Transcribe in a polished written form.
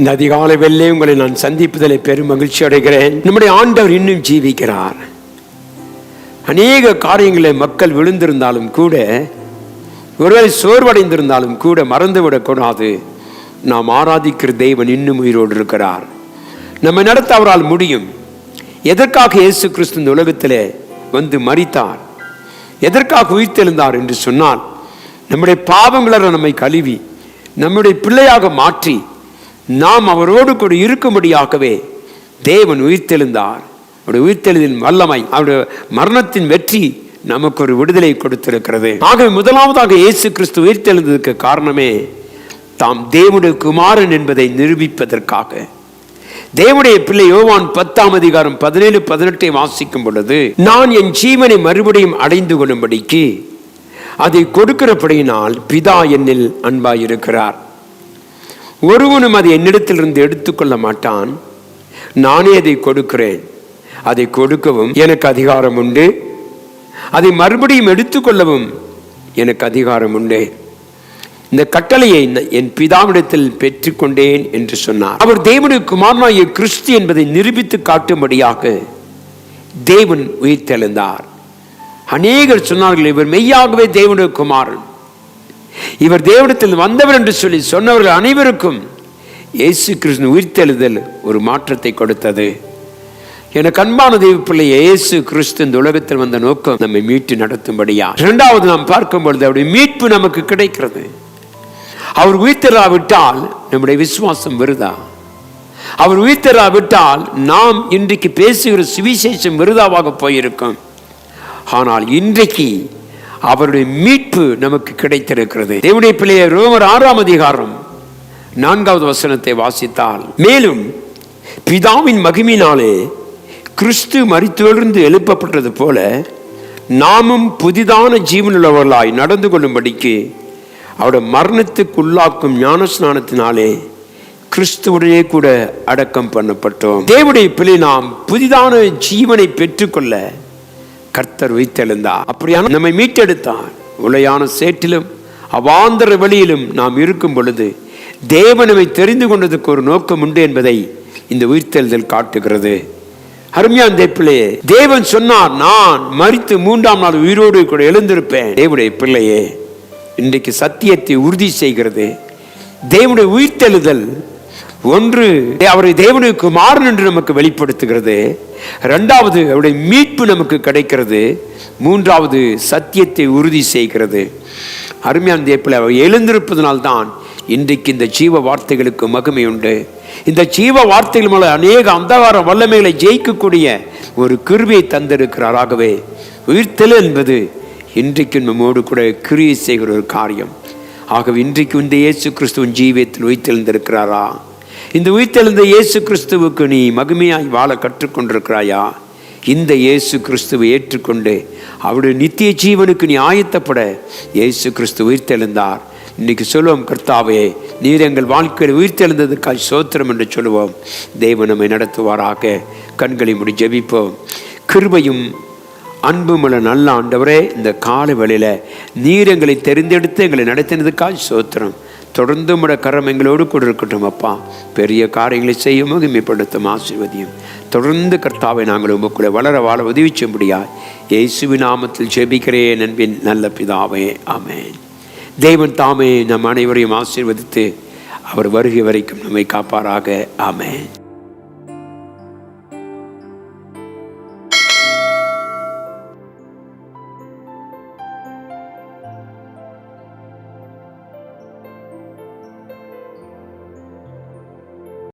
இந்த அதிகாலை வெள்ளே உங்களை நான் சந்திப்பதிலே பெரும் மகிழ்ச்சி அடைகிறேன். நம்முடைய ஆண்டவர் இன்னும் ஜீவிக்கிறார். அநேக காரியங்களை மக்கள் விழுந்திருந்தாலும் கூட, ஒருவேளை சோர்வடைந்திருந்தாலும் கூட மறந்துவிடக்கூடாது. நாம் ஆராதிக்கிற தேவன் இன்னும் உயிரோடு இருக்கிறார். நம்ம நடத்த அவரால் முடியும். எதற்காக இயேசு கிறிஸ்து இந்த உலகத்திலே வந்து மரித்தார், எதற்காக உயிர்த்தெழுந்தார் என்று சொன்னால், நம்முடைய பாவங்களை நம்மை கழுவி நம்முடைய பிள்ளையாக மாற்றி நாம் அவரோடு கூட இருக்கும்படியாகவே தேவன் உயிர்த்தெழுந்தார். அவருடைய உயிர்த்தெழுதின் வல்லமை, அவருடைய மரணத்தின் வெற்றி நமக்கு ஒரு விடுதலை கொடுத்திருக்கிறது. ஆகவே முதலாவதாக இயேசு கிறிஸ்து உயிர்த்தெழுந்ததுக்கு காரணமே தாம் தேவனுடைய குமாரன் என்பதை நிரூபிப்பதற்காக. தேவனுடைய பிள்ளை யோவான் 10:17-18 வாசிக்கும் பொழுது, நான் என் ஜீவனை மறுபடியும் அடைந்து கொள்ளும்படிக்கு அதை கொடுக்கிறபடியினால் பிதா என்னில் அன்பாயிருக்கிறார். ஒருவனும் அதை என்னிடத்திலிருந்து எடுத்துக்கொள்ள மாட்டான். நானே அதை கொடுக்கிறேன். அதை கொடுக்கவும் எனக்கு அதிகாரம் உண்டு, அதை மறுபடியும் எடுத்துக்கொள்ளவும் எனக்கு அதிகாரம் உண்டு. இந்த கட்டளையை என் பிதாவிடத்தில் பெற்றுக்கொண்டேன் என்று சொன்னார். அவர் தேவனுடைய குமாரனாகிய கிறிஸ்து என்பதை நிரூபித்து காட்டும்படியாக தேவன் உயிர்த்தெழுந்தார். அநேகர் சொன்னார்கள், இவர் மெய்யாகவே தேவனுடைய குமாரன், இவர் தேவனிடத்தில் வந்தவர் என்று சொல்லி சொன்னவர்கள் அனைவருக்கும் இயேசு கிறிஸ்து உயிர்த்தெழுதல் ஒரு மாற்றத்தை கொடுத்தது. எனக்கு அன்பான தேவ பிள்ளை, இயேசு கிறிஸ்து இந்த உலகத்தில் வந்த நோக்கம் நம்மை மீட்டு நடத்தும்படியா. இரண்டாவது நாம் பார்க்கும் பொழுது அவருடைய மீட்பு நமக்கு கிடைக்கிறது. அவர் உயிர்த்தெழாவிட்டால் நம்முடைய விசுவாசம் விருதா. அவர் உயிர்த்தெழாவிட்டால் நாம் இன்றைக்கு பேசுகிற சுவிசேஷம் விருதாவாக போயிருக்கும். ஆனால் இன்றைக்கு அவருடைய மீட்பு நமக்கு கிடைத்திருக்கிறது. தேவனுடைய பிள்ளையை ரோமர் 6:4 வாசித்தால், மேலும் பிதாவின் மகிமையினாலே கிறிஸ்து மரித்தெழுந்து எழுப்பப்பட்டது போல நாமும் புதிதான ஜீவனுள்ளவர்களாய் நடந்து கொள்ளும்படிக்கு அவருடைய மரணத்துக்குள்ளாக்கும் ஞானஸ்நானத்தினாலே கிறிஸ்துவுடனே கூட அடக்கம் பண்ணப்பட்டோம். தேவனுடைய பிள்ளை நாம் புதிதான ஜீவனை பெற்றுக்கொள்ள கர்த்தர் உயிர்த்தெழுந்தார். அப்படியான நம்மை மீட்டெடுத்தார். உளையான சேற்றிலும் அவாந்தர வழியிலும் நாம் இருக்கும் பொழுது தேவன் நம்மை தெரிந்து கொண்டதுக்கு ஒரு நோக்கம் உண்டு என்பதை இந்த உயிர்த்தெழுதல் காட்டுகிறது. அருமையான பிள்ளையே, தேவன் சொன்னார், நான் மரித்து 3ஆம் நாள் உயிரோடு கூட எழுந்திருப்பேன். தேவனுடைய பிள்ளையே, இன்றைக்கு சத்தியத்தை உறுதி செய்கிறது. தேவனுடைய உயிர்த்தெழுதல் ஒன்று அவரை தேவனுடைய குமாரன் என்று நமக்கு வெளிப்படுத்துகிறது. இரண்டாவது அவருடைய மீட்பு நமக்கு கிடைக்கிறது. மூன்றாவது சத்தியத்தை உறுதி செய்கிறது. அருமையான தேவப்பிள்ளை, அவர் எழுந்திருப்பதனால்தான் இன்றைக்கு இந்த ஜீவ வார்த்தைகளுக்கு மகிமை உண்டு. இந்த ஜீவ வார்த்தைகள் மூலம் அநேக அந்தகார வல்லமைகளை ஜெயிக்கக்கூடிய ஒரு கிருபையை தந்திருக்கிறார். ஆகவே உயிர்த்தெழு என்பது இன்றைக்கு நம்மோடு கூட கிரியை செய்கிற ஒரு காரியம். ஆகவே இன்றைக்கு இந்த இயேசு கிறிஸ்துவின் ஜீவியத்தில் உயிர்த்தெழுந்திருக்கிறாரா? இந்த உயிர்த்தெழுந்த இயேசு கிறிஸ்துவுக்கு நீ மகிமையாய் வாழ கற்றுக்கொண்டிருக்கிறாயா? இந்த இயேசு கிறிஸ்துவை ஏற்றுக்கொண்டு அவருடைய நித்திய ஜீவனுக்கு நீ ஆயத்தப்பட இயேசு கிறிஸ்து உயிர்த்தெழுந்தார். இன்னைக்கு சொல்லுவோம், கர்த்தாவே, நீர் எங்கள் வாழ்க்கையில் உயிர்த்தெழுந்ததுக்காக ஸ்தோத்திரம் என்று சொல்லுவோம். தேவன் நம்மை நடத்துவாராக. கண்களை மூடி ஜெபிப்போம். கிருபையும் அன்புமுள்ள நல்ல ஆண்டவரே, இந்த கால வேளையில நீர் எங்களை தெரிந்தெடுத்து எங்களை நடத்தினதுக்காக ஸ்தோத்திரம். தொடர்ந்து உம்முடைய கரம் எங்களோடு கூட இருக்கட்டும் அப்பா. பெரிய காரியங்களை செய்ய மகிமைப்படுத்தும் ஆசீர்வதியும். தொடர்ந்து கர்த்தாவை நாங்கள் உமக்குள்ளே வளர வாழ உதவி செய்யும்படியாய் இயேசுவின் நாமத்தில் ஜெபிக்கிறேன் அன்பின் நல்ல பிதாவே, ஆமென். தேவன் தாமே நம் அனைவரையும் ஆசீர்வதித்து அவர் வருகை வரைக்கும் நம்மை காப்பாராக. ஆமென்.